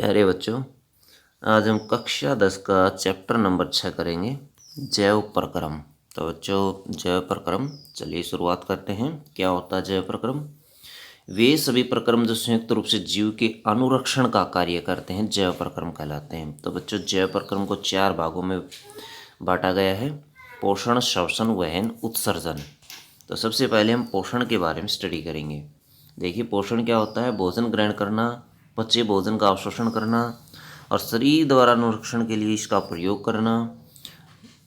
प्यारे बच्चों, आज हम कक्षा 10 का चैप्टर नंबर 6 करेंगे, जैव प्रक्रम। तो बच्चों, जैव प्रक्रम, चलिए शुरुआत करते हैं। क्या होता है जैव प्रक्रम? वे सभी प्रक्रम जो संयुक्त रूप से जीव के अनुरक्षण का कार्य करते हैं, जैव प्रक्रम कहलाते हैं। तो बच्चों, जैव प्रक्रम को 4 भागों में बांटा गया है: पोषण, श्वसन, वहन, उत्सर्जन। तो सबसे पहले हम पोषण के बारे में स्टडी करेंगे। देखिए, पोषण क्या होता है? भोजन ग्रहण करना, पचे भोजन का अवशोषण करना और शरीर द्वारा अनुरक्षण के लिए इसका प्रयोग करना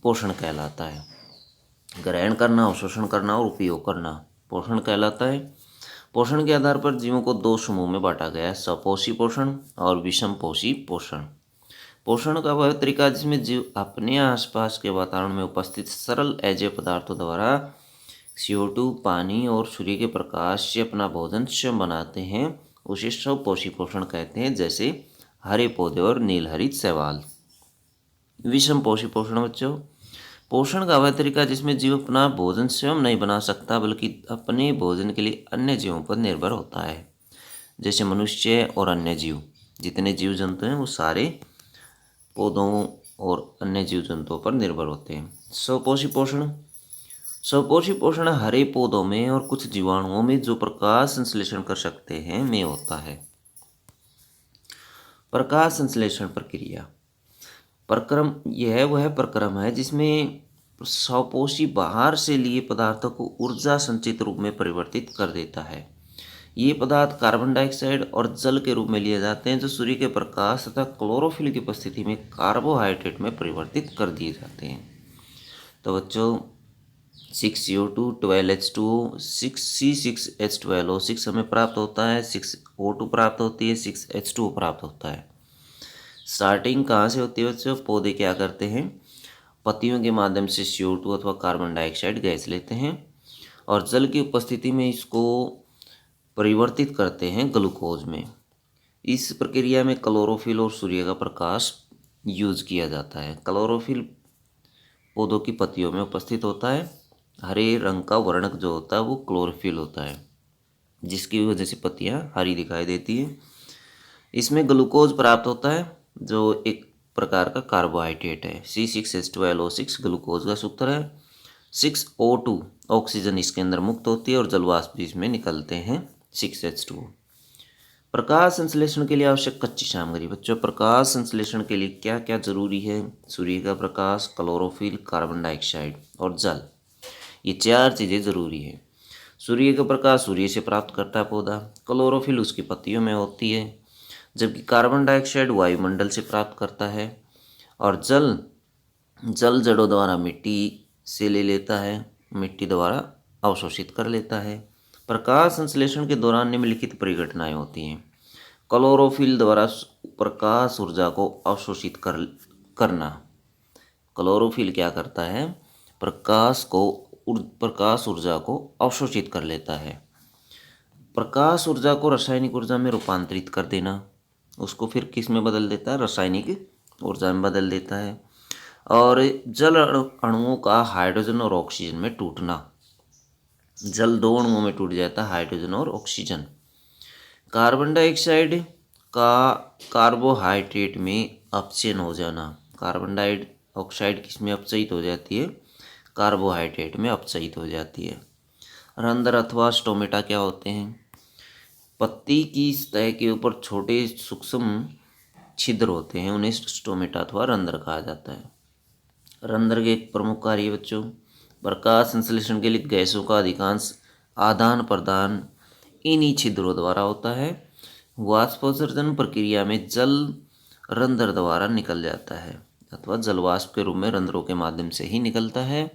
पोषण कहलाता है। ग्रहण करना, अवशोषण करना और उपयोग करना पोषण कहलाता है। पोषण के आधार पर जीवों को 2 समूह में बांटा गया है: सपोषी पोषण और विषमपोषी पोषण। पोषण का वह तरीका जिसमें जीव अपने आसपास के वातावरण में उपस्थित सरल अजैव पदार्थों द्वारा CO2, पानी और सूर्य के प्रकाश से अपना भोजन स्वयं बनाते हैं, उसे स्वपोषी पोषण कहते हैं, जैसे हरे पौधे और नीलहरित शैवाल। विषमपोषी पोषण बच्चों, पोषण का वह तरीका जिसमें जीव अपना भोजन स्वयं नहीं बना सकता बल्कि अपने भोजन के लिए अन्य जीवों पर निर्भर होता है, जैसे मनुष्य और अन्य जीव। जितने जीव जंतु हैं वो सारे पौधों और अन्य जीव जंतुओं पर निर्भर होते हैं। स्वपोषी पोषण, स्वपोषी पोषण हरे पौधों में और कुछ जीवाणुओं में जो प्रकाश संश्लेषण कर सकते हैं में होता है। प्रकाश संश्लेषण प्रक्रिया प्रक्रम, यह वह प्रक्रम है जिसमें स्वपोषी बाहर से लिए पदार्थों को ऊर्जा संचित रूप में परिवर्तित कर देता है। ये पदार्थ कार्बन डाइऑक्साइड और जल के रूप में लिए जाते हैं, जो सूर्य के प्रकाश तथा क्लोरोफिल की उपस्थिति में कार्बोहाइड्रेट में परिवर्तित कर दिए जाते हैं। तो बच्चों, 6CO2, 12H2O, 6C6H12O6 हमें प्राप्त होता है, 6O2 प्राप्त होती है, 6H2O प्राप्त होता है। स्टार्टिंग कहाँ से होती है बच्चों? पौधे क्या करते हैं? पत्तियों के माध्यम से CO2 अथवा कार्बन डाइऑक्साइड गैस लेते हैं और जल की उपस्थिति में इसको परिवर्तित करते हैं ग्लूकोज में। इस प्रक्रिया में क्लोरोफिल और सूर्य का प्रकाश यूज किया जाता है। क्लोरोफिल पौधों की पत्तियों में उपस्थित होता है। हरे रंग का वर्णक जो होता है वो क्लोरोफिल होता है, जिसकी वजह से पत्तियां हरी दिखाई देती है। इसमें ग्लूकोज प्राप्त होता है जो एक प्रकार का कार्बोहाइड्रेट है। C6H12O6 ग्लूकोज का सूत्र है। 6O2 ऑक्सीजन इसके अंदर मुक्त होती है और जलवाष्प भी इसमें निकलते हैं, 6H2O। प्रकाश संश्लेषण के लिए आवश्यक कच्ची सामग्री बच्चों, प्रकाश संश्लेषण के लिए क्या क्या जरूरी है? सूर्य का प्रकाश, क्लोरोफिल, कार्बन डाइऑक्साइड और जल, ये 4 चीज़ें जरूरी है। सूर्य का प्रकाश सूर्य से प्राप्त करता है पौधा, क्लोरोफिल उसकी पत्तियों में होती है, जबकि कार्बन डाइऑक्साइड वायुमंडल से प्राप्त करता है और जल जड़ों द्वारा मिट्टी से ले लेता है, मिट्टी द्वारा अवशोषित कर लेता है। प्रकाश संश्लेषण के दौरान निम्नलिखित परिघटनाएं होती हैं: क्लोरोफिल द्वारा प्रकाश ऊर्जा को अवशोषित करना। क्लोरोफिल क्या करता है? प्रकाश ऊर्जा को अवशोषित कर लेता है। प्रकाश ऊर्जा को रासायनिक ऊर्जा में रूपांतरित कर देना, उसको फिर किस में बदल देता है? रासायनिक ऊर्जा में बदल देता है। और जल अणुओं का हाइड्रोजन और ऑक्सीजन में टूटना, जल 2 अणुओं में टूट जाता है, हाइड्रोजन और ऑक्सीजन। कार्बन डाइऑक्साइड का कार्बोहाइड्रेट में अपचयन हो जाना, कार्बन डाइऑक्साइड किस में अपचयित हो जाती है? कार्बोहाइड्रेट में अपचयित हो जाती है। रंध्र अथवा स्टोमेटा क्या होते हैं? पत्ती की सतह के ऊपर छोटे सूक्ष्म छिद्र होते हैं, उन्हें स्टोमेटा अथवा रंध्र कहा जाता है। रंध्र के एक प्रमुख कार्य बच्चों, प्रकाश संश्लेषण के लिए गैसों का अधिकांश आदान प्रदान इन्हीं छिद्रों द्वारा होता है। वाष्पोत्सर्जन प्रक्रिया में जल रंध्र द्वारा निकल जाता है अथवा जलवाष्प के रूप में रंध्रों के माध्यम से ही निकलता है।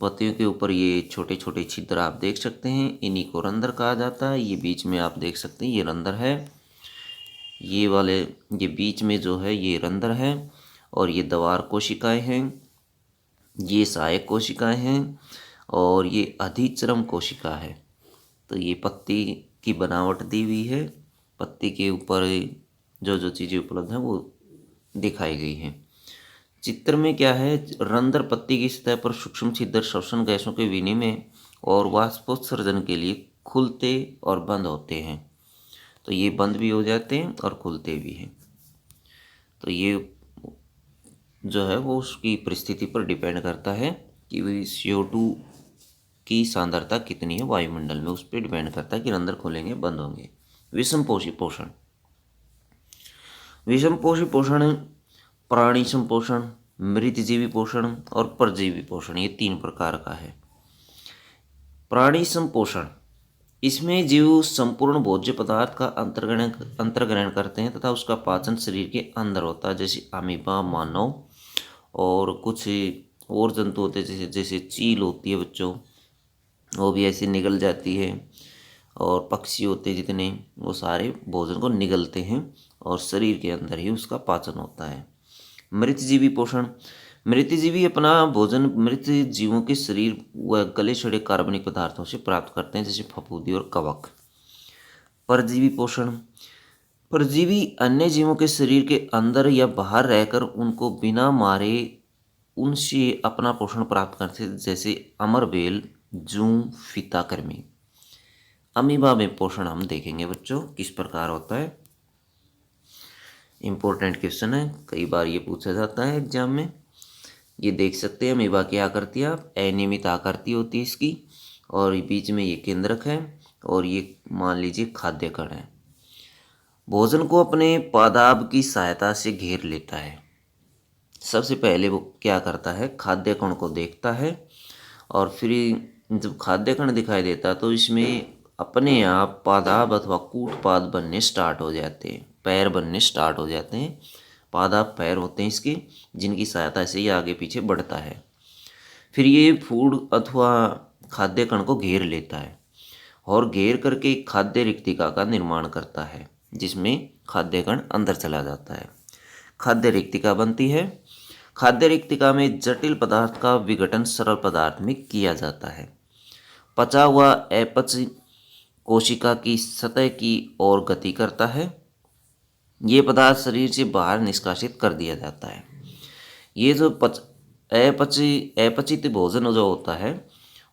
पत्तियों के ऊपर ये छोटे छोटे छिद्र आप देख सकते हैं, इन्हीं को रंध्र कहा जाता है। ये बीच में आप देख सकते हैं, ये रंध्र है, ये बीच में जो है ये रंध्र है और ये द्वार कोशिकाएं हैं, ये सहायक कोशिकाएं हैं और ये अधिचरम कोशिका है। तो ये पत्ती की बनावट दी हुई है, पत्ती के ऊपर जो जो चीज़ें उपलब्ध हैं वो दिखाई गई हैं। चित्र में क्या है? रंध्र पत्ती की सतह पर सूक्ष्म छिद्र श्वसन गैसों के विनिमय और वाष्पोत्सर्जन के लिए खुलते और बंद होते हैं। तो ये बंद भी हो जाते हैं और खुलते भी हैं। तो ये जो है वो उसकी परिस्थिति पर डिपेंड करता है कि वही CO2 की सांद्रता कितनी है वायुमंडल में, उस पर डिपेंड करता है कि रंध्र खुलेंगे बंद होंगे। विषमपोषी पोषण। विषमपोषी पोषण प्राणी संपोषण, मृतजीवी पोषण और परजीवी पोषण, ये 3 प्रकार का है। प्राणी संपोषण, इसमें जीव संपूर्ण भोज्य पदार्थ का अंतर्ग्रहण करते हैं तथा उसका पाचन शरीर के अंदर होता है, जैसे अमीबा, मानव और कुछ और जंतु होते हैं जैसे जैसे चील होती है बच्चों, वो भी ऐसे निगल जाती है, और पक्षी होते हैं जितने, वो सारे भोजन को निगलते हैं और शरीर के अंदर ही उसका पाचन होता है। मृतजीवी पोषण, मृतजीवी अपना भोजन मृत जीवों के शरीर व गले सड़े कार्बनिक पदार्थों से प्राप्त करते हैं, जैसे फफूंदी और कवक। परजीवी पोषण, परजीवी अन्य जीवों के शरीर के अंदर या बाहर रहकर उनको बिना मारे उनसे अपना पोषण प्राप्त करते हैं, जैसे अमरबेल, जूं, फीताकृमि। अमीबा में पोषण हम देखेंगे बच्चों किस प्रकार होता है। इम्पोर्टेंट क्वेश्चन है, कई बार ये पूछा जाता है एग्जाम में। ये देख सकते हैं अमीबा की आकृति, आप अनियमित आकृति होती है इसकी, और बीच में ये केंद्रक है और ये मान लीजिए खाद्य कण है। भोजन को अपने पादाब की सहायता से घेर लेता है। सबसे पहले वो क्या करता है, खाद्य कण को देखता है और फिर जब खाद्य कण दिखाई देता है तो इसमें अपने आप पादाब अथवा कूटपाद बनने स्टार्ट हो जाते हैं, पैर बनने स्टार्ट हो जाते हैं। पादाब पैर होते हैं इसके, जिनकी सहायता से ये आगे पीछे बढ़ता है। फिर ये फूड अथवा खाद्य कण को घेर लेता है और घेर करके एक खाद्य रिक्तिका का निर्माण करता है, जिसमें खाद्य कण अंदर चला जाता है, खाद्य रिक्तिका बनती है। खाद्य रिक्तिका में जटिल पदार्थ का विघटन सरल पदार्थ में किया जाता है। पचा हुआ अपच कोशिका की सतह की ओर गति करता है। ये पदार्थ शरीर से बाहर निष्कासित कर दिया जाता है। ये जो अपचित भोजन जो होता है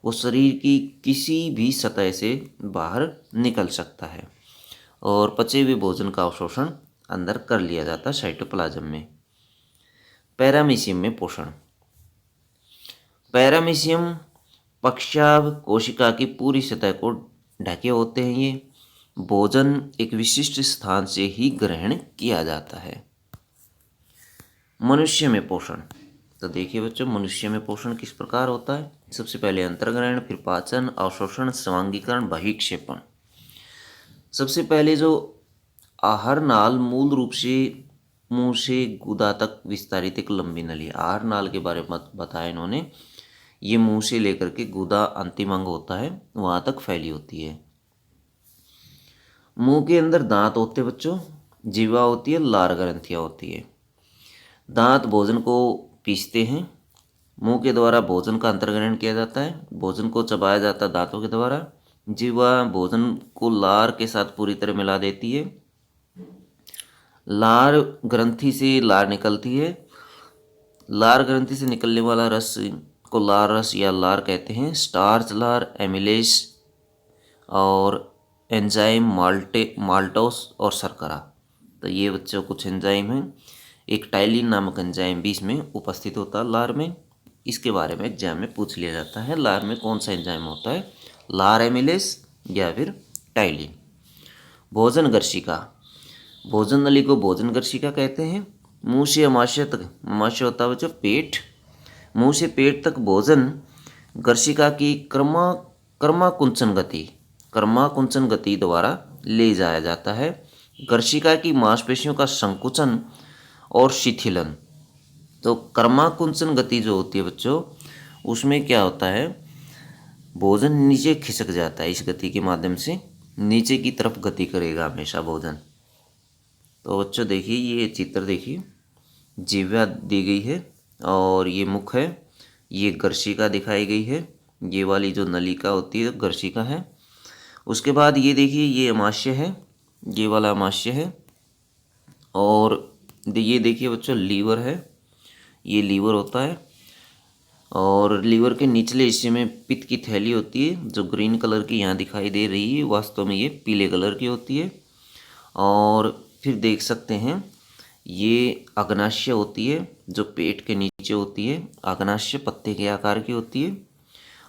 वो शरीर की किसी भी सतह से बाहर निकल सकता है और पचे हुए भोजन का अवशोषण अंदर कर लिया जाता है साइटोप्लाज्म में। पैरामीशियम में पोषण। पैरामीशियम पक्षाभ कोशिका की पूरी सतह को ढके होते हैं। ये भोजन एक विशिष्ट स्थान से ही ग्रहण किया जाता है। मनुष्य में पोषण, तो देखिए बच्चों मनुष्य में पोषण किस प्रकार होता है। सबसे पहले अंतर्ग्रहण, फिर पाचन, अवशोषण, स्वांगीकरण, बहिक्षेपण। सबसे पहले जो आहार नाल मूल रूप से मुंह से गुदा तक विस्तारित एक लंबी नली, आहार नाल के बारे में बताया इन्होंने। ये मुंह से लेकर के गुदा अंतिम अंग होता है वहाँ तक फैली होती है। मुंह के अंदर दांत होते हैं बच्चों, जीवा होती है, लार ग्रंथियाँ होती है। दांत भोजन को पीसते हैं, मुंह के द्वारा भोजन का अंतर्ग्रहण किया जाता है, भोजन को चबाया जाता है दांतों के द्वारा। जीवा भोजन को लार के साथ पूरी तरह मिला देती है। लार ग्रंथि से लार निकलती है। लार ग्रंथि से निकलने वाला रस को लार रस या लार कहते हैं। स्टार्च लार, एमिलेस और एंजाइम माल्टोस और शर्करा, तो ये बच्चों कुछ एंजाइम हैं। एक टाइलिन नामक एंजाइम भी इसमें उपस्थित होता है लार में। इसके बारे में एग्जाम में पूछ लिया जाता है, लार में कौन सा एंजाइम होता है, लार एमिलेस या फिर टाइलिन। भोजन गर्शिका, भोजन नली को भोजन गर्शिका कहते हैं। मुंह से अमाशय तक, अमाशय होता है बच्चों पेट, मुंह से पेट तक भोजन गर्शिका की कर्माकुंचन गति द्वारा ले जाया जाता है। गर्शिका की मांसपेशियों का संकुचन और शिथिलन, तो कर्माकुंचन गति जो होती है बच्चों, उसमें क्या होता है, भोजन नीचे खिसक जाता है। इस गति के माध्यम से नीचे की तरफ गति करेगा हमेशा भोजन। तो बच्चों देखिए ये चित्र देखिए, जिह्वा दी गई है और ये मुख है, ये गर्शिका दिखाई गई है, ये वाली जो नलिका होती है गर्शिका है। उसके बाद ये देखिए ये अमाशय है, ये वाला अमाशय है, और ये देखिए बच्चों लीवर है, ये लीवर होता है, और लीवर के निचले हिस्से में पित्त की थैली होती है जो ग्रीन कलर की यहाँ दिखाई दे रही है, वास्तव में ये पीले कलर की होती है। और फिर देख सकते हैं ये अग्नाशय होती है जो पेट के नीचे होती है, अग्नाशय पत्ते के आकार की होती है।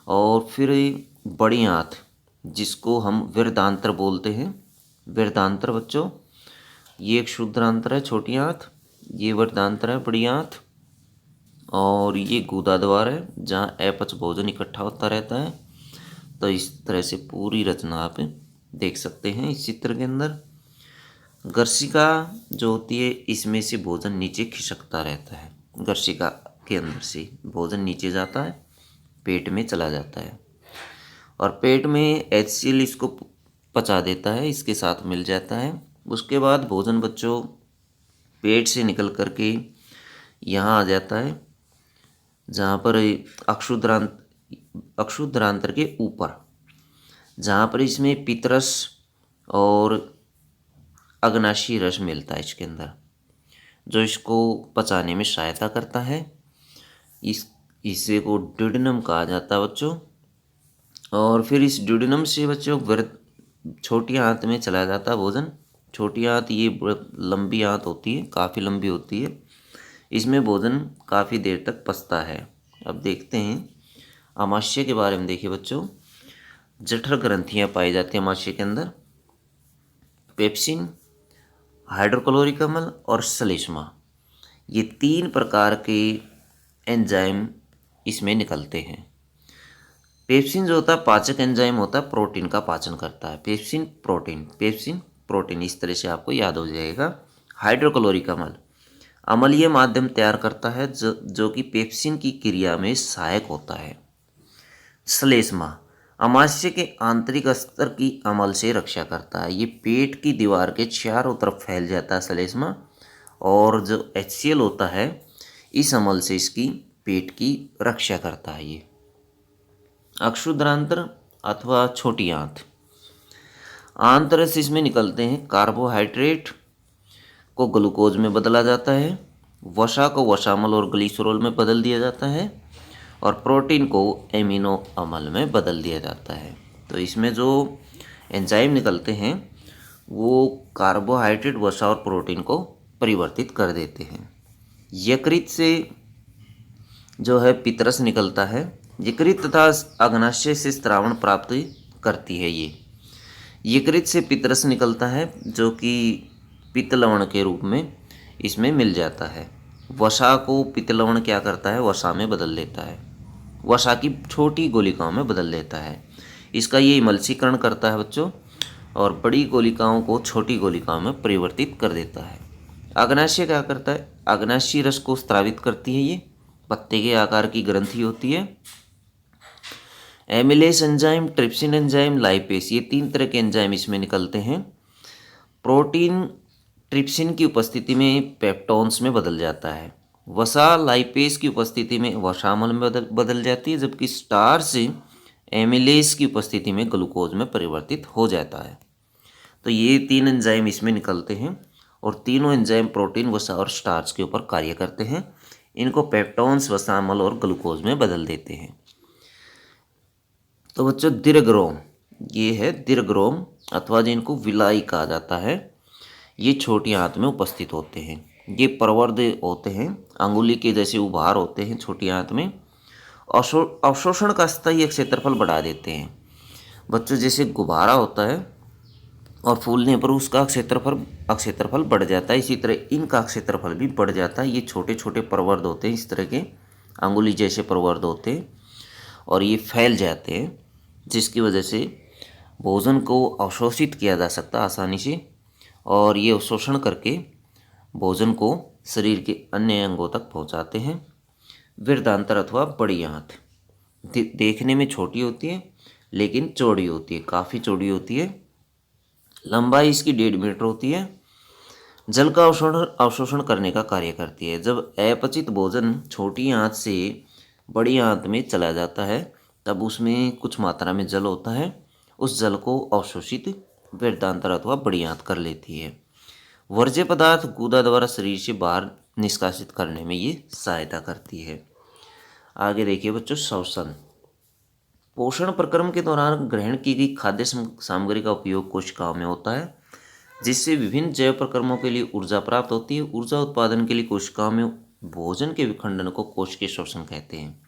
और फिर बड़ी आंत जिसको हम वृद्धांत्र बोलते हैं, वृद्धांत्र बच्चों, ये एक शुद्धांत्र है छोटी आंत, ये वृद्धांत्र है बड़ी आंत। और ये गुदा द्वार है जहाँ अपच भोजन इकट्ठा होता रहता है। तो इस तरह से पूरी रचना आप देख सकते हैं इस चित्र के अंदर। गर्शिका जो होती है इसमें से भोजन नीचे खिसकता रहता है, गर्शिका के अंदर से भोजन नीचे जाता है, पेट में चला जाता है और पेट में HCl इसको पचा देता है, इसके साथ मिल जाता है। उसके बाद भोजन बच्चों पेट से निकल करके यहाँ आ जाता है जहाँ पर अक्षुद्रांत्र के ऊपर, जहाँ पर इसमें पितरस और अग्नाशी रस मिलता है इसके अंदर, जो इसको पचाने में सहायता करता है। इसे को ड्यूडेनम कहा जाता है बच्चों। और फिर इस ड्यूडेनम से बच्चों छोटी आंत में चला जाता है भोजन। छोटी आंत ये लंबी आंत होती है, काफ़ी लंबी होती है, इसमें भोजन काफ़ी देर तक पचता है। अब देखते हैं आमाशय के बारे में। देखिए बच्चों, जठर ग्रंथियाँ पाई जाती हैं आमाशय के अंदर, पेप्सिन, हाइड्रोक्लोरिक अम्ल और श्लेष्मा, ये 3 प्रकार के एंजाइम इसमें निकलते हैं। पेप्सिन जो होता है पाचक एंजाइम होता है, प्रोटीन का पाचन करता है। पेप्सिन प्रोटीन इस तरह से आपको याद हो जाएगा। हाइड्रोक्लोरिक अम्ल अम्लीय माध्यम तैयार करता है जो कि पेप्सिन की क्रिया में सहायक होता है। श्लेष्मा आमाशय के आंतरिक स्तर की अम्ल से रक्षा करता है। ये पेट की दीवार के चारों तरफ फैल जाता है श्लेष्मा, और जो HCl होता है इस अम्ल से इसकी पेट की रक्षा करता है। ये अक्षुद्रांत्र अथवा छोटी आंत, आंत्र से इसमें निकलते हैं। कार्बोहाइड्रेट को ग्लूकोज में बदला जाता है, वसा को वसामल और ग्लिसरॉल में बदल दिया जाता है, और प्रोटीन को एमिनो अम्ल में बदल दिया जाता है। तो इसमें जो एंजाइम निकलते हैं वो कार्बोहाइड्रेट, वसा और प्रोटीन को परिवर्तित कर देते हैं। यकृत से जो है पितरस निकलता है। यकृत तथा अग्नाशय से स्रावण प्राप्त करती है। ये यकृत से पितरस निकलता है जो कि पित्त लवण के रूप में इसमें मिल जाता है। वसा को पित्त लवण क्या करता है, वसा में बदल देता है, वसा की छोटी गोलिकाओं में बदल देता है। इसका ये इमल्सीकरण करता है बच्चों, और बड़ी गोलिकाओं को छोटी गोलिकाओं में परिवर्तित कर देता है। अग्नाशय क्या करता है, अग्नाशी रस को स्रावित करती है। ये पत्ते के आकार की ग्रंथि होती है। Amylase enzyme, trypsin enzyme, lipase, ये 3 तरह के एंजाइम इसमें निकलते हैं। प्रोटीन ट्रिप्सिन की उपस्थिति में पेप्टोन्स में बदल जाता है। वसा लाइपेस की उपस्थिति में वसामल में बदल जाती है, जबकि स्टार्च एमिलेस की उपस्थिति में ग्लूकोज में परिवर्तित हो जाता है। तो ये 3 एंजाइम इसमें निकलते हैं, और तीनों एंजाइम प्रोटीन, वसा और स्टार्च के ऊपर कार्य करते हैं। इनको पेप्टोन्स, वसामल और ग्लूकोज में बदल देते हैं। तो बच्चों दीर्घरोम, ये है दीर्घरोम अथवा जिनको विलाई कहा जाता है, ये छोटी आंत में उपस्थित होते हैं। ये प्रवर्ध होते हैं, अंगुली के जैसे उभार होते हैं छोटी आंत में। अवशोषण का स्थायी क्षेत्रफल बढ़ा देते हैं। बच्चों जैसे गुब्बारा होता है और फूलने पर उसका क्षेत्रफल बढ़ जाता है, इसी तरह इनका क्षेत्रफल भी बढ़ जाता है। ये छोटे छोटे प्रवर्ध होते हैं, इस तरह के अंगुली जैसे प्रवर्ध होते हैं, और ये फैल जाते हैं, जिसकी वजह से भोजन को अवशोषित किया जा सकता है आसानी से, और ये अवशोषण करके भोजन को शरीर के अन्य अंगों तक पहुंचाते हैं। वृद्धांत्र अथवा बड़ी आंत देखने में छोटी होती है लेकिन चौड़ी होती है, काफ़ी चौड़ी होती है। लंबाई इसकी 1.5 मीटर होती है। जल का अवशोषण करने का कार्य करती है। जब अपचित भोजन छोटी आंत से बड़ी आंत में चला जाता है तब उसमें कुछ मात्रा में जल होता है, उस जल को अवशोषित वृद्धांत्र अथवा बड़ी आंत कर लेती है। वर्ज्य पदार्थ गुदा द्वारा शरीर से बाहर निष्कासित करने में ये सहायता करती है। आगे देखिए बच्चों, श्वसन। पोषण प्रक्रम के दौरान ग्रहण की गई खाद्य सामग्री का उपयोग कोशिकाओं में होता है। जिससे विभिन्न जैव प्रक्रमों के लिए ऊर्जा प्राप्त होती है। ऊर्जा उत्पादन के लिए कोशिकाओं में भोजन के विखंडन को कोशिकीय श्वसन कहते हैं।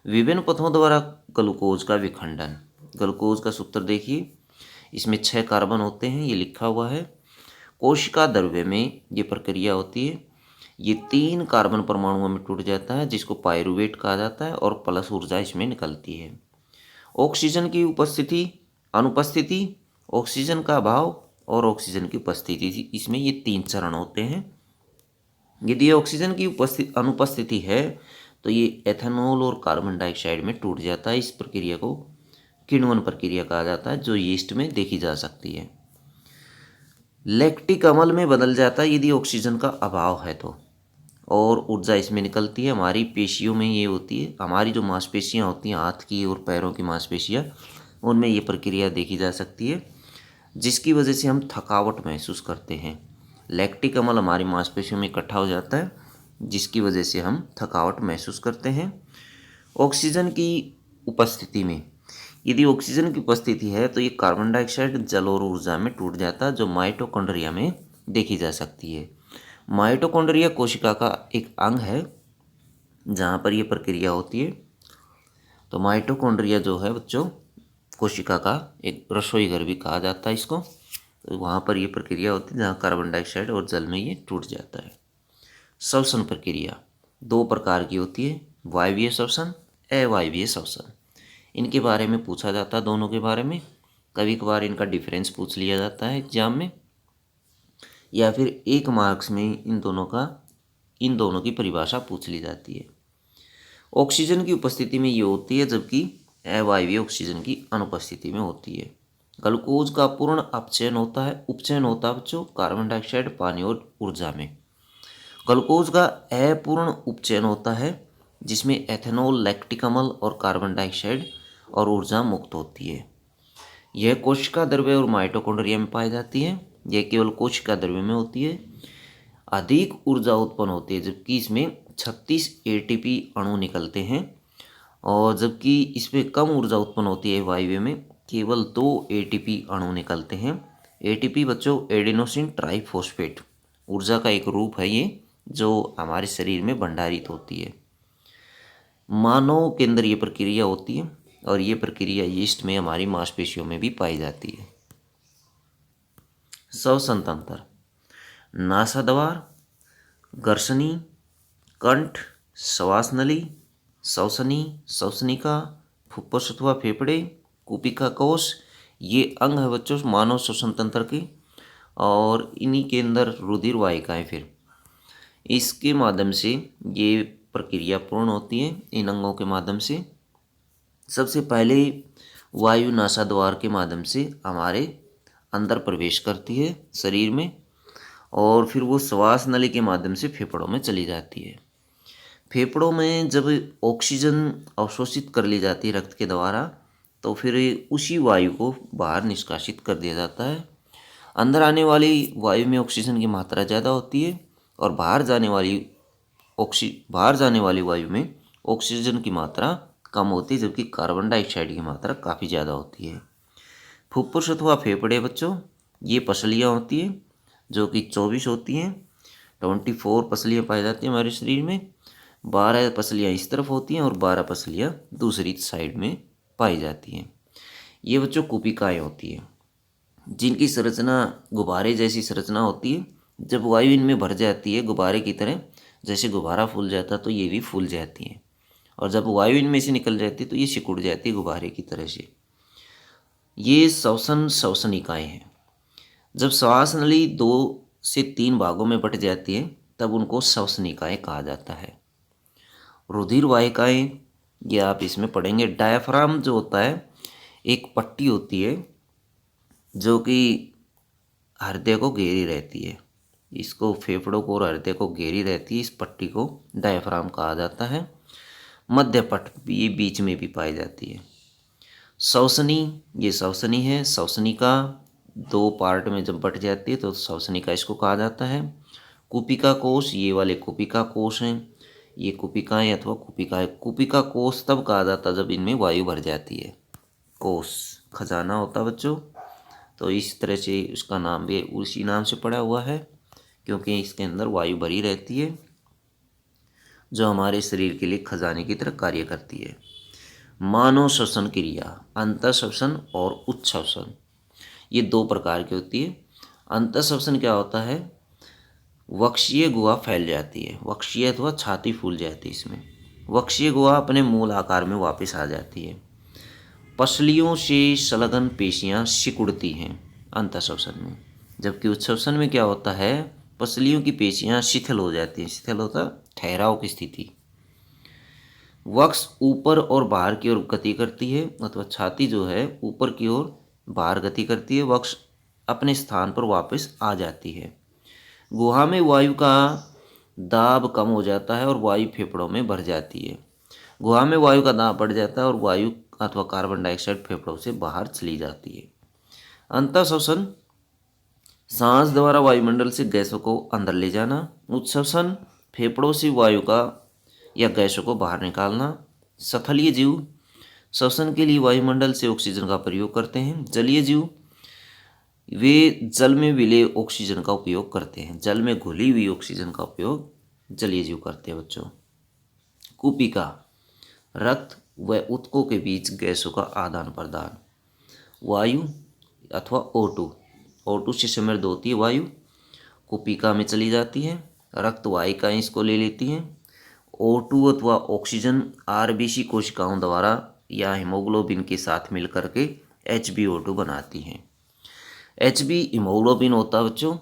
विभिन्न पथों द्वारा ग्लूकोज का विखंडन। ग्लूकोज का सूत्र देखिए, इसमें 6 कार्बन होते हैं, ये लिखा हुआ है। कोशिका द्रव्य में ये प्रक्रिया होती है। ये 3 कार्बन परमाणुओं में टूट जाता है, जिसको पायरुवेट कहा जाता है, और प्लस ऊर्जा इसमें निकलती है। ऑक्सीजन की अनुपस्थिति, ऑक्सीजन का अभाव और ऑक्सीजन की उपस्थिति, इसमें ये 3 चरण होते हैं। यदि ऑक्सीजन की अनुपस्थिति है तो ये एथेनॉल और कार्बन डाइऑक्साइड में टूट जाता है। इस प्रक्रिया को किण्वन प्रक्रिया कहा जाता है, जो यीस्ट में देखी जा सकती है। लैक्टिक अम्ल में बदल जाता है यदि ऑक्सीजन का अभाव है तो, और ऊर्जा इसमें निकलती है। हमारी पेशियों में ये होती है, हमारी जो मांसपेशियाँ होती हैं हाथ की और पैरों की मांसपेशियाँ, उनमें ये प्रक्रिया देखी जा सकती है, जिसकी वजह से हम थकावट महसूस करते हैं। लैक्टिक अम्ल हमारी मांसपेशियों में इकट्ठा हो जाता है, जिसकी वजह से हम थकावट महसूस करते हैं। ऑक्सीजन की उपस्थिति में, यदि ऑक्सीजन की उपस्थिति है तो ये कार्बन डाइऑक्साइड जल और ऊर्जा में टूट जाता है, जो माइटोकॉन्ड्रिया में देखी जा सकती है। माइटोकॉन्ड्रिया कोशिका का एक अंग है जहाँ पर यह प्रक्रिया होती है। तो माइटोकॉन्ड्रिया जो है बच्चों, कोशिका का एक रसोई घर भी कहा जाता है इसको। तो वहाँ पर यह प्रक्रिया होती है जहाँ कार्बन डाइऑक्साइड और जल में ये टूट जाता है। श्वसन प्रक्रिया 2 प्रकार की होती है, वायवीय श्वसन, अवायवीय श्वसन। इनके बारे में पूछा जाता है, दोनों के बारे में। कभी कभार इनका डिफरेंस पूछ लिया जाता है एग्जाम में, या फिर 1 मार्क्स में इन दोनों की परिभाषा पूछ ली जाती है। ऑक्सीजन की उपस्थिति में ये होती है, जबकि अवायवीय ऑक्सीजन की अनुपस्थिति में होती है। ग्लूकोज का पूर्ण उपचयन होता है बच्चों कार्बन डाइऑक्साइड, पानी और ऊर्जा में। ग्लूकोज का अपूर्ण उपचयन होता है, जिसमें एथेनॉल, लैक्टिक अम्ल और कार्बन डाइऑक्साइड और ऊर्जा मुक्त होती है। यह कोशिका द्रव्य और माइटोकॉन्ड्रिया में पाई जाती है। यह केवल कोशिका द्रव्य में होती है। अधिक ऊर्जा उत्पन्न होती है, जबकि इसमें 36 एटीपी अणु निकलते हैं, और जबकि इसमें कम ऊर्जा उत्पन्न होती है वायवीय में, केवल 2 एटीपी अणु निकलते हैं। एटीपी बच्चों एडेनोसिन ट्राइफॉस्फेट ऊर्जा का एक रूप है ये, जो हमारे शरीर में भंडारित होती है। मानव केंद्रीय प्रक्रिया होती है, और ये प्रक्रिया यीस्ट में हमारी मांसपेशियों में भी पाई जाती है। श्वसन तंत्र, नासाद्वार, गर्शनी, कंठ, श्वास नली, श्वसनी, श्वसनिका, फुफ्फुस अथवा फेफड़े, कुपिका कोश, ये अंग है बच्चों मानव श्वसन तंत्र के, और इन्हीं के अंदर रुधिर वाहिकाएं फिर इसके माध्यम से ये प्रक्रिया पूर्ण होती है। इन अंगों के माध्यम से सबसे पहले वायु नासाद्वार के माध्यम से हमारे अंदर प्रवेश करती है शरीर में, और फिर वो श्वास नली के माध्यम से फेफड़ों में चली जाती है। फेफड़ों में जब ऑक्सीजन अवशोषित कर ली जाती है रक्त के द्वारा, तो फिर उसी वायु को बाहर निष्कासित कर दिया जाता है। अंदर आने वाली वायु में ऑक्सीजन की मात्रा ज़्यादा होती है, और बाहर जाने वाली वायु में ऑक्सीजन की मात्रा कम होती है, जबकि कार्बन डाइऑक्साइड की मात्रा काफ़ी ज़्यादा होती है। फुफ्फुस अथवा फेफड़े बच्चों, ये पसलियाँ होती हैं जो कि 24 होती हैं। 24 पसलियाँ पाई जाती हैं हमारे शरीर में। 12 पसलियाँ इस तरफ होती हैं और 12 पसलियाँ दूसरी साइड में पाई जाती हैं। ये बच्चों कुपिकाएँ होती हैं, जिनकी संरचना गुब्बारे जैसी संरचना होती है। जब वायु इनमें भर जाती है गुब्बारे की तरह, जैसे गुब्बारा फूल जाता तो ये भी फूल जाती हैं, और जब वायु इनमें से निकल जाती है तो ये सिकुड़ जाती है गुब्बारे की तरह से। ये श्वसनिकाएँ हैं। जब श्वास नली 2 से 3 भागों में बट जाती है तब उनको श्वसनिकाएँ कहा जाता है। रुधिर वाहिकाएँ, ये आप इसमें पढ़ेंगे। डायाफ्राम जो होता है, एक पट्टी होती है जो कि हृदय को घेरी रहती है। इसको फेफड़ों को और हृदय को घेरी रहती है, इस पट्टी को डायाफ्राम कहा जाता है। मध्य पट ये बीच में भी पाई जाती है। श्वसनी, ये श्वसनी है। श्वसनिका 2 पार्ट में जब बट जाती है तो श्वसनिका इसको कहा जाता है। कुपिका कोश, ये वाले कुपिका कोश हैं। ये कुपिकाएँ अथवा कुपिकाएँ, कुपिका कोश तब कहा जाता है जब इनमें वायु भर जाती है। कोश खजाना होता है बच्चों, तो इस तरह से उसका नाम भी उसी नाम से पड़ा हुआ है, क्योंकि इसके अंदर वायु भरी रहती है जो हमारे शरीर के लिए खजाने की तरह कार्य करती है। मानव श्वसन क्रिया, अंतः श्वसन और उच्छ्वसन, ये दो प्रकार की होती है। अंतः श्वसन क्या होता है, वक्षीय गुहा फैल जाती है, वक्षीय अथवा छाती फूल जाती है, इसमें वक्षीय गुहा अपने मूल आकार में वापस आ जाती है। पसलियों से संलग्न पेशियां सिकुड़ती हैं अंतःश्वसन में, जबकि उच्छ्वसन में क्या होता है, पसलियों की पेशियां शिथिल हो जाती हैं। शिथिल होता ठहराव की स्थिति। वक्ष ऊपर और बाहर की ओर गति करती है, अथवा छाती जो है ऊपर की ओर बाहर गति करती है, वक्ष अपने स्थान पर वापस आ जाती है। गुहा में वायु का दाब कम हो जाता है और वायु फेफड़ों में भर जाती है। गुहा में वायु का दाब बढ़ जाता है और वायु अथवा कार्बन डाइऑक्साइड फेफड़ों से बाहर चली जाती है। अंतःश्वसन, सांस द्वारा वायुमंडल से गैसों को अंदर ले जाना। उच्छ्वसन, फेफड़ों से वायु का या गैसों को बाहर निकालना। स्थलीय जीव श्वसन के लिए वायुमंडल से ऑक्सीजन का प्रयोग करते हैं। जलीय जीव वे जल में विलेय ऑक्सीजन का उपयोग करते हैं। जल में घुली हुई ऑक्सीजन का उपयोग जलीय जीव करते हैं बच्चों। कूपिका, रक्त व ऊतकों के बीच गैसों का आदान प्रदान। वायु अथवा O2 से समृद्ध होती है वायु, कूपिका में चली जाती है, रक्त वाहिकाएं इसको ले लेती हैं। O2 अथवा ऑक्सीजन आरबीसी कोशिकाओं द्वारा या हीमोग्लोबिन के साथ मिलकर के HbO2 बनाती हैं। Hb हीमोग्लोबिन होता है बच्चों,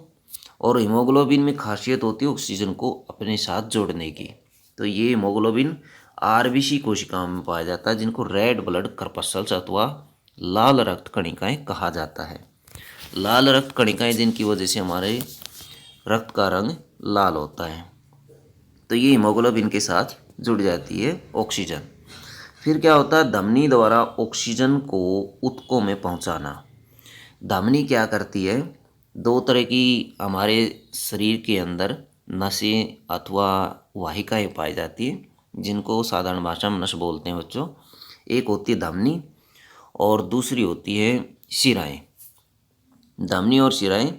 और हीमोग्लोबिन में खासियत होती है ऑक्सीजन को अपने साथ जोड़ने की। तो ये हीमोग्लोबिन आरबीसी कोशिकाओं में पाया जाता है, जिनको रेड ब्लड कर्पसल्स अथवा लाल रक्त कणिकाएं कहा जाता है। लाल रक्त कणिकाएं जिनकी वजह से हमारे रक्त का रंग लाल होता है। तो ये हीमोग्लोबिन के साथ जुड़ जाती है ऑक्सीजन। फिर क्या होता है, धमनी द्वारा ऑक्सीजन को ऊतकों में पहुंचाना। धमनी क्या करती है, दो तरह की हमारे शरीर के अंदर नसें अथवा वाहिकाएं पाई जाती हैं, जिनको साधारण भाषा में नस बोलते हैं बच्चों। एक होती है धमनी और दूसरी होती है शिराएं। धमनी और शिराएं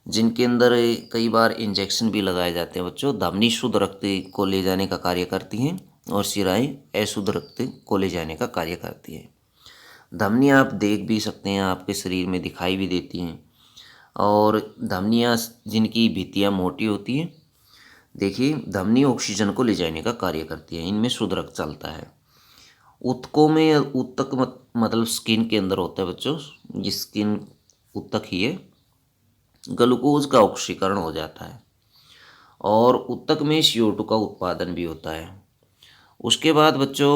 जिनके अंदर कई बार इंजेक्शन भी लगाए जाते हैं बच्चों। धमनी शुद्ध रक्त को ले जाने का कार्य करती हैं और शिराएं अशुद्ध रक्त को ले जाने का कार्य करती है। धमनी आप देख भी सकते हैं, आपके शरीर में दिखाई भी देती हैं, और धमनियाँ जिनकी भित्तियाँ मोटी होती हैं, देखिए धमनी ऑक्सीजन को ले जाने का कार्य करती है, इनमें शुद्ध रक्त चलता है। ऊतकों में, ऊतक मतलब स्किन के अंदर होता है बच्चों, ये स्किन ऊतक ही है, ग्लूकोज का ऑक्सीकरण हो जाता है और ऊतक में CO2 का उत्पादन भी होता है। उसके बाद बच्चों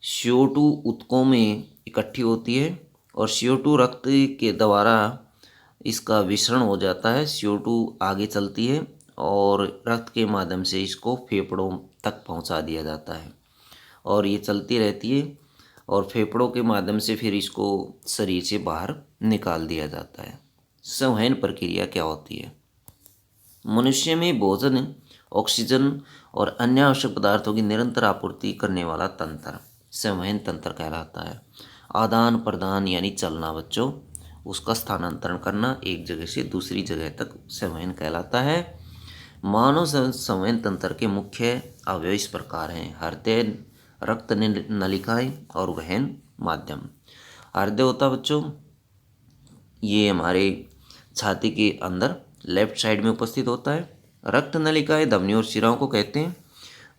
CO2 ऊतकों में इकट्ठी होती है और CO2 रक्त के द्वारा इसका विसरण हो जाता है। CO2 आगे चलती है और रक्त के माध्यम से इसको फेफड़ों तक पहुंचा दिया जाता है और ये चलती रहती है और फेफड़ों के माध्यम से फिर इसको शरीर से बाहर निकाल दिया जाता है। संवहन प्रक्रिया क्या होती है, मनुष्य में भोजन, ऑक्सीजन और अन्य आवश्यक पदार्थों की निरंतर आपूर्ति करने वाला तंत्र संवहन तंत्र कहलाता है। आदान प्रदान यानी चलना बच्चों, उसका स्थानांतरण करना एक जगह से दूसरी जगह तक संवहन कहलाता है। मानव संवहन तंत्र के मुख्य अवयव इस प्रकार हैं, हृदय, रक्त नलिकाएं और वहन माध्यम। हृदय होता बच्चों, ये हमारे छाती के अंदर लेफ्ट साइड में उपस्थित होता है। रक्त नलिकाएं धमनी और शिराओं को कहते हैं।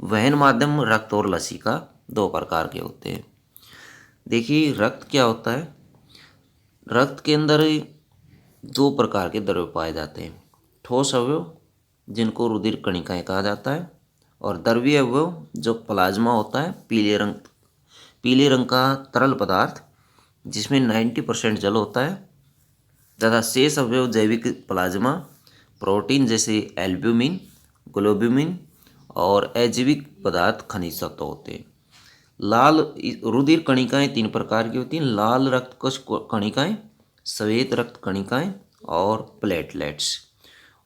वहन माध्यम रक्त और लसिका दो प्रकार के होते हैं। देखिए रक्त क्या होता है, रक्त के अंदर दो प्रकार के द्रव्य पाए जाते हैं, ठोस अवयव जिनको रुधिर कणिकाएं कहा जाता है, और द्रवीय अवयव जो प्लाज्मा होता है, पीले रंग का तरल पदार्थ जिसमें 90% जल होता है, तथा शेष अवयव जैविक प्लाज्मा, प्रोटीन जैसे एल्ब्यूमिन, ग्लोब्यूमिन और अजैविक पदार्थ खनिज तत्व होते हैं। लाल रुधिर कणिकाएं तीन प्रकार की होती हैं, लाल रक्त कोश कणिकाएं, श्वेत रक्त कणिकाएं और प्लेटलेट्स।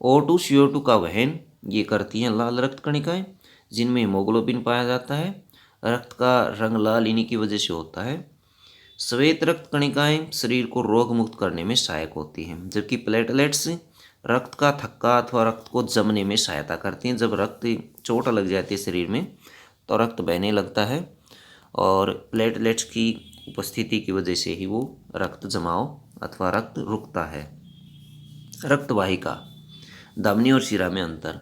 O2 CO2 का वहन ये करती हैं लाल रक्त कणिकाएं, जिनमें हीमोग्लोबिन पाया जाता है। रक्त का रंग लाल इन्हीं की वजह से होता है। श्वेत रक्त कणिकाएं शरीर को रोग मुक्त करने में सहायक होती हैं, जबकि प्लेटलेट्स रक्त का थक्का अथवा रक्त को जमने में सहायता करती हैं। जब रक्त चोट लग जाती है शरीर में तो रक्त बहने लगता है और प्लेटलेट्स की उपस्थिति की वजह से ही वो रक्त जमाव अथवा रक्त रुकता है। रक्त वाहिका, धमनी और शिरा में अंतर।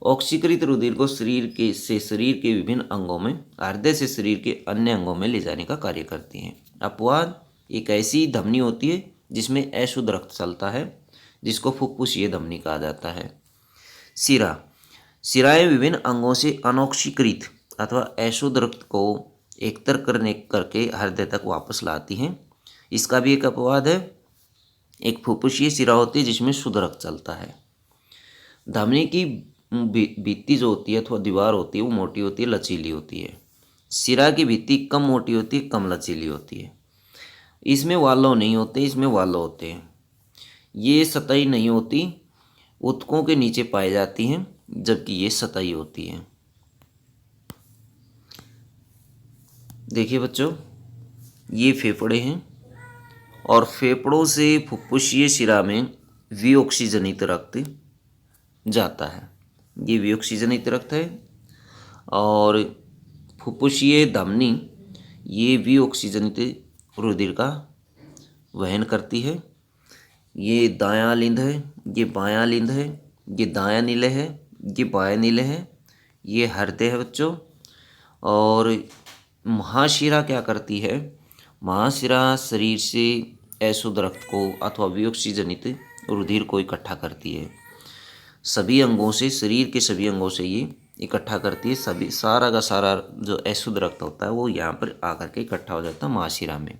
ऑक्सीकृत रुधिर को शरीर के विभिन्न अंगों में, हृदय से शरीर के अन्य अंगों में ले जाने का कार्य करती हैं। अपवाद एक ऐसी धमनी होती है जिसमें अशुद्ध रक्त चलता है, जिसको फुफ्फुसीय धमनी कहा जाता है। शिरा, शिराएं विभिन्न अंगों से अनॉक्सीकृत अथवा अशुद्ध रक्त को एकत्र करके हृदय तक वापस लाती हैं। इसका भी एक अपवाद है। एक फुफ्फुसीय शिरा होती है जिसमें शुद्ध रक्त चलता है। धमनी की भित्ति जो होती है अथवा दीवार होती है वो मोटी होती है, लचीली होती है। शिरा की भित्ति कम मोटी होती है, कम लचीली होती है। इसमें वाल्व नहीं होते, इसमें वाल्व होते हैं। ये सतही नहीं होती, ऊतकों के नीचे पाई जाती हैं, जबकि ये सतही होती हैं। देखिए बच्चों, ये फेफड़े हैं और फेफड़ों से फुफ्फुसीय शिरा में विऑक्सीजनित रक्त जाता है। ये विऑक्सीजनित रक्त है और फुफ्फुसीय धमनी ये विऑक्सीजनित रुधिर का वहन करती है। ये दायां लिंद है, ये बायां लिंद है, ये दायां निलय है, ये बायां निलय है, ये हृदय है बच्चों। और महाशिरा क्या करती है? महाशिरा शरीर से अशुद्ध रक्त को अथवा विऑक्सीजनित रुधिर को इकट्ठा करती है। सभी अंगों से, शरीर के सभी अंगों से ये इकट्ठा करती है। सभी सारा का सारा जो अशुद्ध रक्त होता है वो यहाँ पर आकर के इकट्ठा हो जाता है महाशिरा में।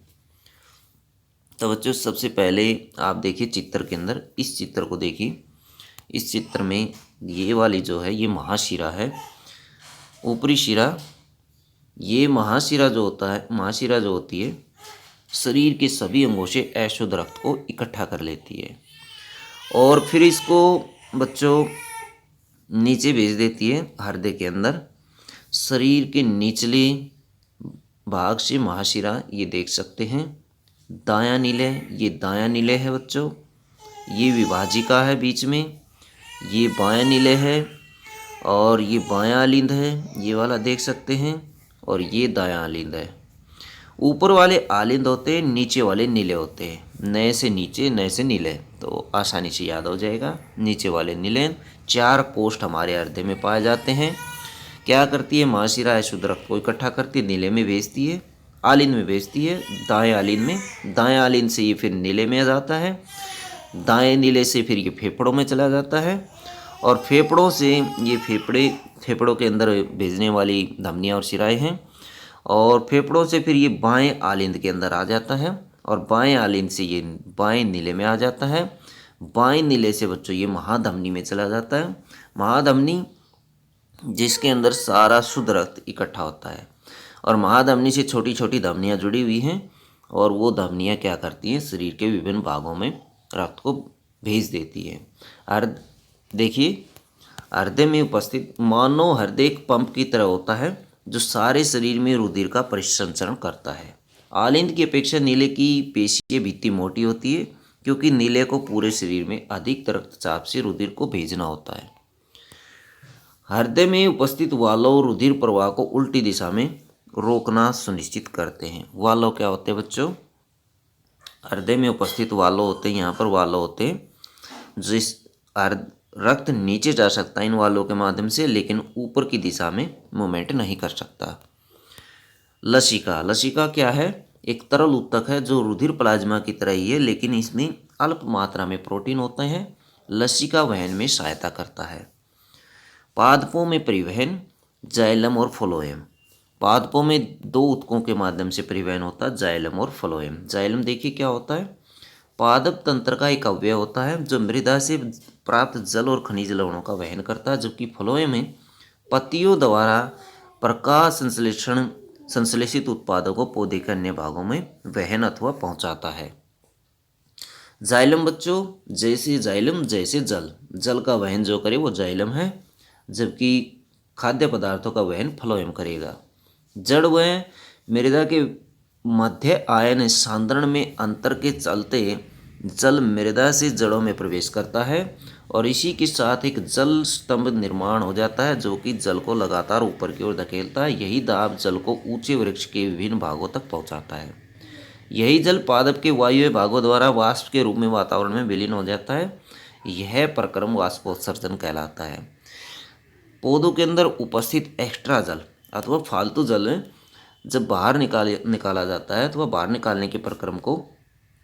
तो बच्चों सबसे पहले आप देखिए चित्र के अंदर, इस चित्र को देखिए। इस चित्र में ये वाली जो है ये महाशिरा है, ऊपरी शिरा। ये महाशिरा जो होता है, महाशिरा जो होती है शरीर के सभी अंगों से अशुद्ध रक्त को इकट्ठा कर लेती है और फिर इसको बच्चों नीचे भेज देती है हृदय के अंदर। शरीर के निचले भाग से महाशिरा ये देख सकते हैं, दायां निलय, ये दायां निलय है बच्चों। ये विभाजिका है बीच में, ये बायां निलय है और ये बायां अलिंद है, ये वाला देख सकते हैं, और ये दायां अलिंद है। ऊपर वाले आलिंद होते हैं, नीचे वाले नीले होते हैं। नए से नीचे, नए से नीले, तो आसानी से याद हो जाएगा। नीचे वाले नीले। 4 कोष्ठ हमारे हृदय में पाए जाते हैं। क्या करती है महाशिरा? अशुद्ध रक्त को इकट्ठा करती है, नीले में भेजती है, आलिंद में भेजती है, दाएं आलिंद में। दाएं आलिंद से ये फिर नीले में आ जाता है, दाएं नीले से फिर ये फेफड़ों में चला जाता है और फेफड़ों से ये फेफड़ों के अंदर भेजने वाली धमनियाँ और शिराएँ हैं और फेफड़ों से फिर ये बाएं आलिंद के अंदर आ जाता है और बाएं आलिंद से ये बाएं नीले में आ जाता है। बाएं नीले से बच्चों ये महाधमनी में चला जाता है। महाधमनी जिसके अंदर सारा शुद्ध रक्त इकट्ठा होता है और महाधमनी से छोटी छोटी धमनियाँ जुड़ी हुई हैं और वो धमनियाँ क्या करती हैं? शरीर के विभिन्न भागों में रक्त को भेज देती है। देखिए हृदय में उपस्थित मानव हृदय एक पंप की तरह होता है जो सारे शरीर में रुधिर का परिसंचरण करता है। आलिंद की अपेक्षा नीले की पेशीय भित्ति मोटी होती है क्योंकि नीले को पूरे शरीर में अधिक रक्तचाप से रुधिर को भेजना होता है। हृदय में उपस्थित वाल्व रुधिर प्रवाह को उल्टी दिशा में रोकना सुनिश्चित करते हैं। वाल्व क्या होते हैं बच्चों? हृदय में उपस्थित वाल्व होते हैं, यहाँ पर वाल्व होते हैं जिस रक्त नीचे जा सकता है इन वाल्वों के माध्यम से, लेकिन ऊपर की दिशा में मूवमेंट नहीं कर सकता। लसिका, लसिका क्या है? एक तरल ऊतक है जो रुधिर प्लाज्मा की तरह ही है, लेकिन इसमें अल्प मात्रा में प्रोटीन होते हैं। लसिका वहन में सहायता करता है। पादपों में परिवहन, जाइलम और फ्लोएम। पादपों में 2 ऊतकों के माध्यम से परिवहन होता है, जाइलम और फ्लोएम। जाइलम देखिए क्या होता है? पादप तंत्र का एक अवयव होता है जो मृदा से प्राप्त जल और खनिज लवणों का वहन करता है, जबकि फ्लोएम में पत्तियों द्वारा प्रकाश संश्लेषित उत्पादों को पौधे के अन्य भागों में वहन अथवा पहुंचाता है। जाइलम बच्चों, जैसे जाइलम जैसे जल, जल का वहन जो करे वो जाइलम है, जबकि खाद्य पदार्थों का वहन फ्लोएम करेगा। जड़ व मृदा के मध्य आयन सांद्रण में अंतर के चलते जल मृदा से जड़ों में प्रवेश करता है और इसी के साथ एक जल स्तंभ निर्माण हो जाता है जो कि जल को लगातार ऊपर की ओर धकेलता है। यही दाब जल को ऊंचे वृक्ष के विभिन्न भागों तक पहुंचाता है। यही जल पादप के वायुव्य भागों द्वारा वाष्प के रूप में वातावरण में विलीन हो जाता है। यह प्रक्रम वाष्पोत्सर्जन कहलाता है। पौधों के अंदर उपस्थित एक्स्ट्रा जल अथवा फालतू जल जब बाहर निकाला जाता है तो वह बाहर निकालने के प्रक्रम को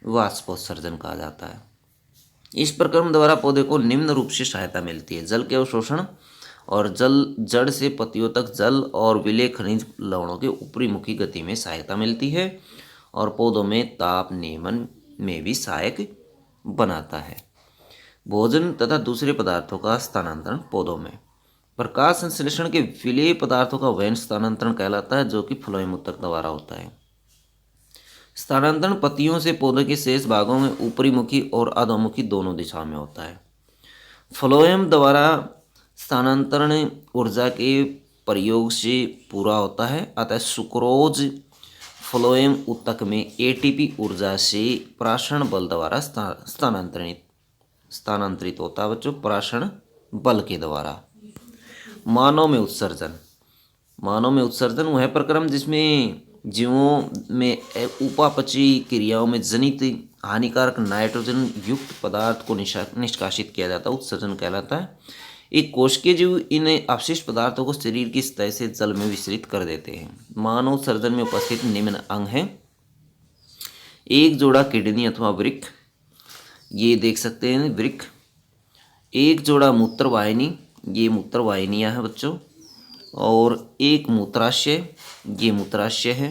वाष्पोत्सर्जन कहा जाता है। इस प्रक्रम द्वारा पौधे को निम्न रूप से सहायता मिलती है: जल के अवशोषण और जड़ से पत्तियों तक जल और विलेय खनिज लवणों के ऊपरी मुखी गति में सहायता मिलती है और पौधों में ताप नियमन में भी सहायक बनाता है। भोजन तथा दूसरे पदार्थों का स्थानांतरण पौधों में प्रकाश संश्लेषण के विलेय पदार्थों का वहन स्थानांतरण कहलाता है जो कि फ्लोएम ऊतक द्वारा होता है। स्थानांतरण पत्तियों से पौधे के शेष भागों में ऊपरी मुखी और अधोमुखी दोनों दिशा में होता है। फ्लोएम द्वारा स्थानांतरण ऊर्जा के प्रयोग से पूरा होता है, अतः सुक्रोज फ्लोएम ऊतक में एटीपी ऊर्जा से प्राषण बल द्वारा स्थानांतरित होता है बच्चों, प्राषण बल के द्वारा। मानव में उत्सर्जन वह प्रक्रम जिसमें जीवों में उपापचयी क्रियाओं में जनित हानिकारक नाइट्रोजन युक्त पदार्थ को निष्कासित किया जाता है, उत्सर्जन कहलाता है। एक कोशिकीय जीव इन अपशिष्ट पदार्थों को शरीर की सतह से जल में विसरित कर देते हैं। मानव सर्जन में उपस्थित निम्न अंग हैं: एक जोड़ा किडनी अथवा वृक्क, ये देख सकते हैं वृक्क। एक जोड़ा मूत्रवाहिनी, ये मूत्रवाहिनियाँ हैं बच्चों। और एक मूत्राशय, ये मूत्राशय है।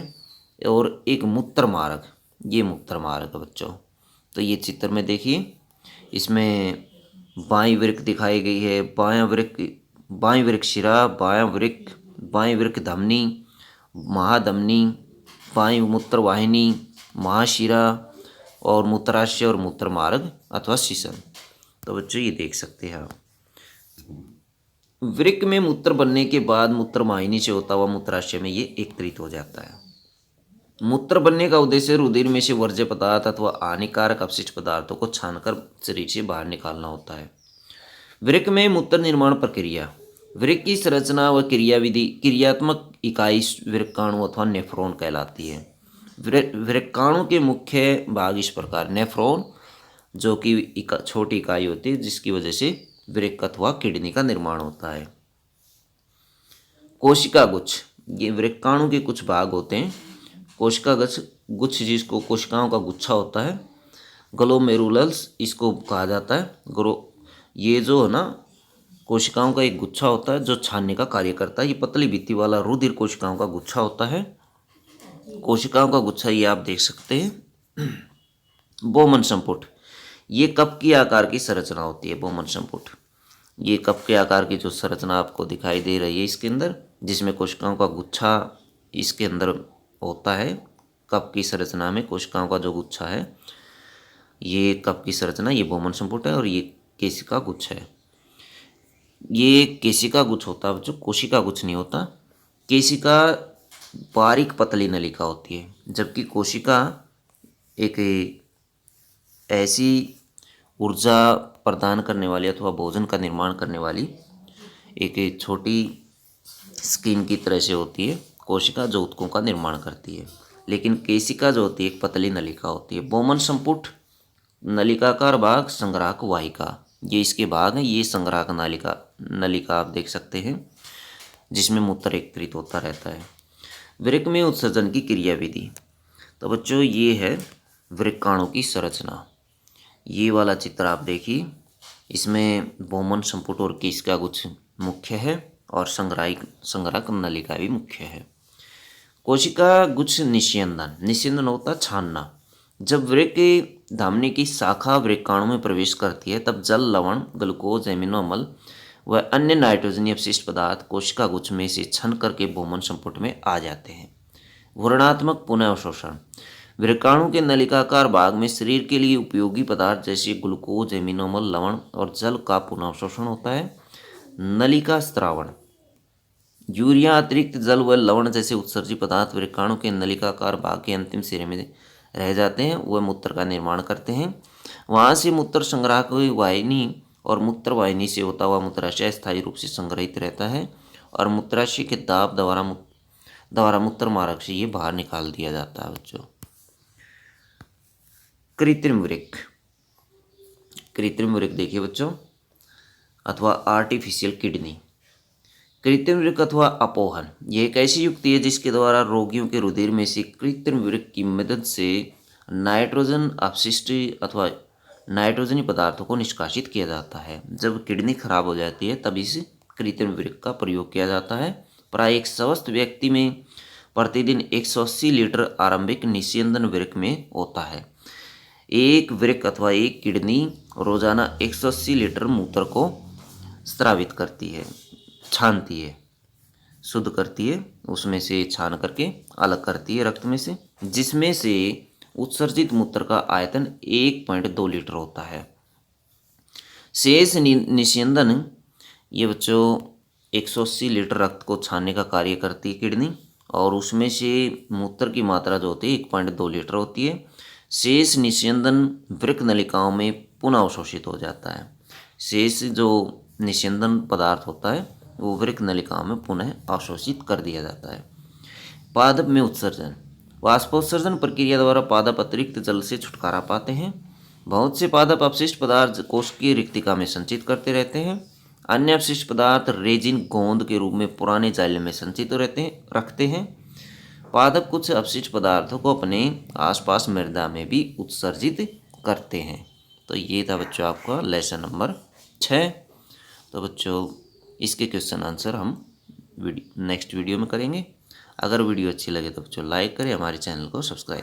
और एक मूत्र मार्ग, ये मूत्र मार्ग है बच्चों। तो ये चित्र में देखिए, इसमें बाईं वृक्क दिखाई गई है, बाईं वृक्क शिरा, बाईं वृक्क धमनी, महाधमनी, बाईं मूत्रवाहिनी, महाशिरा और मूत्राशय और मूत्र मार्ग अथवा शीशन। तो बच्चों ये देख सकते हैं आप। वृक्क में मूत्र बनने के बाद मूत्रवाहिनी से होता हुआ मूत्राशय में ये एकत्रित हो जाता है। मूत्र बनने का उद्देश्य रुधिर में से वर्ज्य पदार्थ अथवा हानिकारक अपशिष्ट पदार्थों को छानकर शरीर से बाहर निकालना होता है। वृक्क में मूत्र निर्माण प्रक्रिया। वृक्क की संरचना व क्रियाविधि क्रियात्मक इकाई वृक्काणु अथवा नेफ्रॉन कहलाती है। वृक्काणु के मुख्य भाग इस प्रकार: नेफ्रॉन जो कि छोटी इकाई होती है जिसकी वजह से वृक्क अथवा किडनी का निर्माण होता है। कोशिका गुच्छ, ये वृक्काणु के कुछ भाग होते हैं। कोशिका गुच्छ जिसको कोशिकाओं का गुच्छा होता है, ग्लोमेरुलस इसको कहा जाता है। ये जो है ना कोशिकाओं का एक गुच्छा होता है जो छानने का कार्य करता है। ये पतली भित्ति वाला रुधिर कोशिकाओं का गुच्छा होता है। कोशिकाओं का गुच्छा ये आप देख सकते हैं। बोमन संपुट, ये कप की आकार की संरचना होती है। बोमन संपुट, ये कप के आकार की जो संरचना आपको दिखाई दे रही है इसके अंदर, जिसमें कोशिकाओं का गुच्छा इसके अंदर होता है। कप की संरचना में कोशिकाओं का जो गुच्छा है, ये कप की संरचना, ये बोमन संपुट है और ये केशिका गुच्छ है। ये केशिका गुच्छ होता है, जो कोशिका गुच्छ नहीं होता। केशिका बारीक पतली नलिका होती है, जबकि कोशिका एक ऐसी ऊर्जा प्रदान करने वाली अथवा भोजन का निर्माण करने वाली एक छोटी स्किन की तरह से होती है कोशिका, जो ऊतकों का निर्माण करती है। लेकिन केशिका जो होती है एक पतली नलिका होती है। बोमन संपुट नलिकाकार भाग, संग्राहक वाहिका, ये इसके भाग हैं। ये संग्राहक नलिका आप देख सकते हैं जिसमें मूत्र एकत्रित होता रहता है। वृक्क में उत्सर्जन की क्रियाविधि। तो बच्चों ये है वृक्काणु की संरचना। ये वाला चित्र आप देखिए, इसमें बोमन संपुट और केशिका गुच्छ मुख्य है और संग्राहक नलिका भी मुख्य है। कोशिका गुच्छ निस्यंदन होता है छानना। जब वृक्क धमनी की शाखा वृक्काणु में प्रवेश करती है तब जल, लवण, ग्लूकोज, एमिनो अम्ल व अन्य नाइट्रोजनीय अपशिष्ट पदार्थ कोशिका गुच्छ में से छन करके बोमन संपुट में आ जाते हैं। वर्णात्मक पुनः अवशोषण। वृक्काणु के नलिकाकार भाग में शरीर के लिए उपयोगी पदार्थ जैसे ग्लूकोज, एमिनो अम्ल, लवण और जल का पुनः अवशोषण होता है। नलिका स्त्रावण, यूरिया अतिरिक्त जल व लवण जैसे उत्सर्जित पदार्थ वृक्काणु के नलिकाकार भाग के अंतिम सिरे में रह जाते हैं, वह मूत्र का निर्माण करते हैं। वहाँ से मूत्र संग्राहक वाहिनी और मूत्र वाहिनी से होता हुआ मूत्राशय स्थायी रूप से संग्रहित रहता है और मूत्राशय के दाब द्वारा मूत्र मार्ग से ये बाहर निकाल दिया जाता है। बच्चों, कृत्रिम वृक्क, कृत्रिम वृक्क देखिए बच्चों, अथवा आर्टिफिशियल किडनी। कृत्रिम वृक्क अथवा अपोहन यह एक ऐसी युक्ति है जिसके द्वारा रोगियों के रुधिर में से कृत्रिम वृक्क की मदद से नाइट्रोजन अपशिष्ट अथवा नाइट्रोजनी पदार्थों को निष्कासित किया जाता है। जब किडनी खराब हो जाती है तब इस कृत्रिम वृक्क का प्रयोग किया जाता है। प्राय एक स्वस्थ व्यक्ति में प्रतिदिन 180 लीटर आरंभिक निस्यंदन वृक्क में होता है। एक वृक्क अथवा एक किडनी रोजाना 180 लीटर मूत्र को स्रावित करती है, छानती है, शुद्ध करती है, उसमें से छान करके अलग करती है रक्त में से, जिसमें से उत्सर्जित मूत्र का आयतन 1.2 लीटर होता है। शेष निस्यंदन ये बच्चों 180 लीटर रक्त को छानने का कार्य करती है किडनी, और उसमें से मूत्र की मात्रा जो होती है 1.2 लीटर होती है। शेष निस्यंदन वृक्क नलिकाओं में पुनः अवशोषित हो जाता है। शेष जो निस्यंदन पदार्थ होता है वो वृक्क नलिकाओं में पुनः अवशोषित कर दिया जाता है। पादप में उत्सर्जन, वाष्पोत्सर्जन प्रक्रिया द्वारा पादप अतिरिक्त जल से छुटकारा पाते हैं। बहुत से पादप अपशिष्ट पदार्थ कोशिकीय रिक्तिका में संचित करते रहते हैं। अन्य अपशिष्ट पदार्थ रेजिन गोंद के रूप में पुराने जाइलम में संचित रखते हैं। पादप कुछ अपशिष्ट पदार्थों को अपने आसपास मृदा में भी उत्सर्जित करते हैं। तो ये था बच्चों आपका लेसन नंबर 6। तो बच्चों इसके क्वेश्चन आंसर हम नेक्स्ट वीडियो में करेंगे। अगर वीडियो अच्छी लगे तो बच्चों लाइक करें, हमारे चैनल को सब्सक्राइब